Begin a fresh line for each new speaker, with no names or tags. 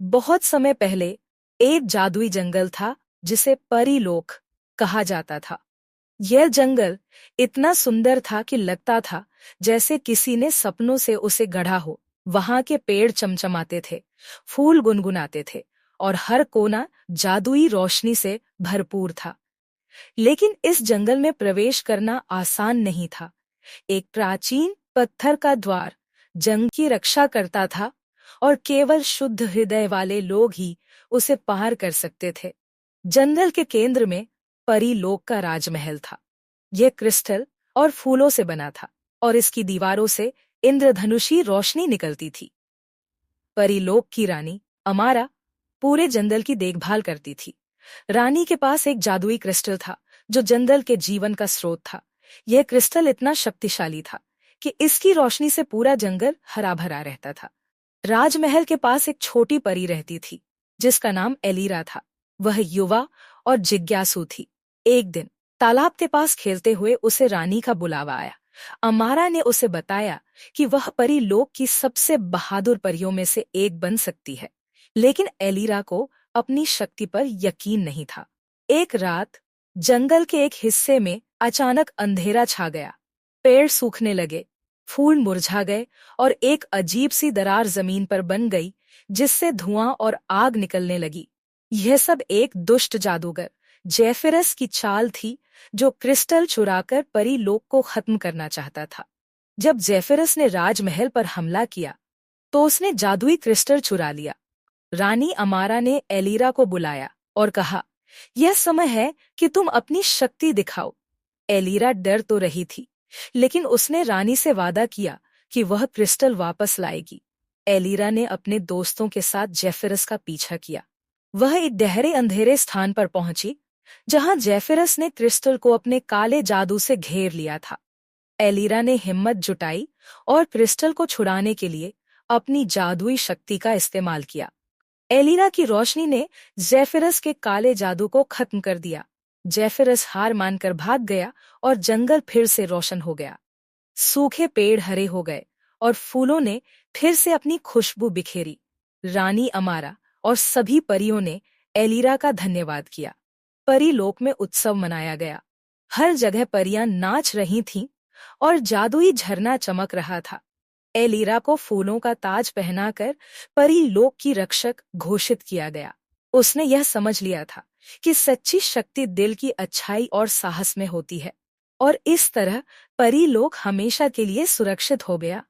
बहुत समय पहले एक जादुई जंगल था जिसे परीलोक कहा जाता था। यह जंगल इतना सुंदर था कि लगता था जैसे किसी ने सपनों से उसे गढ़ा हो। वहां के पेड़ चमचमाते थे, फूल गुनगुनाते थे और हर कोना जादुई रोशनी से भरपूर था। लेकिन इस जंगल में प्रवेश करना आसान नहीं था। एक प्राचीन पत्थर का द्वार जंग की रक्षा करता था और केवल शुद्ध हृदय वाले लोग ही उसे पार कर सकते थे। जंगल के केंद्र में परीलोक का राजमहल था। यह क्रिस्टल और फूलों से बना था और इसकी दीवारों से इंद्रधनुषी रोशनी निकलती थी। परीलोक की रानी अमारा पूरे जंगल की देखभाल करती थी। रानी के पास एक जादुई क्रिस्टल था जो जंगल के जीवन का स्रोत था। यह क्रिस्टल इतना शक्तिशाली था कि इसकी रोशनी से पूरा जंगल हरा भरा रहता था। राजमहल के पास एक छोटी परी रहती थी जिसका नाम एलीरा था। वह युवा और जिज्ञासु थी। एक दिन तालाब के पास खेलते हुए उसे रानी का बुलावा आया। अमारा ने उसे बताया कि वह परी लोक की सबसे बहादुर परियों में से एक बन सकती है। लेकिन एलीरा को अपनी शक्ति पर यकीन नहीं था। एक रात जंगल के एक हिस्से में अचानक अंधेरा छा गया। पेड़ सूखने लगे, फूल मुरझा गए और एक अजीब सी दरार जमीन पर बन गई जिससे धुआं और आग निकलने लगी। यह सब एक दुष्ट जादूगर जेफिरस की चाल थी जो क्रिस्टल चुराकर परी लोक को खत्म करना चाहता था। जब जेफिरस ने राजमहल पर हमला किया तो उसने जादुई क्रिस्टल चुरा लिया। रानी अमारा ने एलीरा को बुलाया और कहा, यह समय है कि तुम अपनी शक्ति दिखाओ। एलीरा डर तो रही थी, लेकिन उसने रानी से वादा किया कि वह क्रिस्टल वापस लाएगी। एलीरा ने अपने दोस्तों के साथ जेफिरस का पीछा किया। वह एक गहरे अंधेरे स्थान पर पहुंची जहां जेफिरस ने क्रिस्टल को अपने काले जादू से घेर लिया था। एलीरा ने हिम्मत जुटाई और क्रिस्टल को छुड़ाने के लिए अपनी जादुई शक्ति का इस्तेमाल किया। एलीरा की रोशनी ने जेफिरस के काले जादू को खत्म कर दिया। जेफिरस हार मानकर भाग गया और जंगल फिर से रोशन हो गया। सूखे पेड़ हरे हो गए और फूलों ने फिर से अपनी खुशबू बिखेरी। रानी अमारा और सभी परियों ने एलीरा का धन्यवाद किया। परी लोक में उत्सव मनाया गया। हर जगह परियां नाच रही थीं और जादुई झरना चमक रहा था। एलीरा को फूलों का ताज पहनाकर परी लोक की रक्षक घोषित किया गया। उसने यह समझ लिया था कि सच्ची शक्ति दिल की अच्छाई और साहस में होती है, और इस तरह परी लोक हमेशा के लिए सुरक्षित हो गया।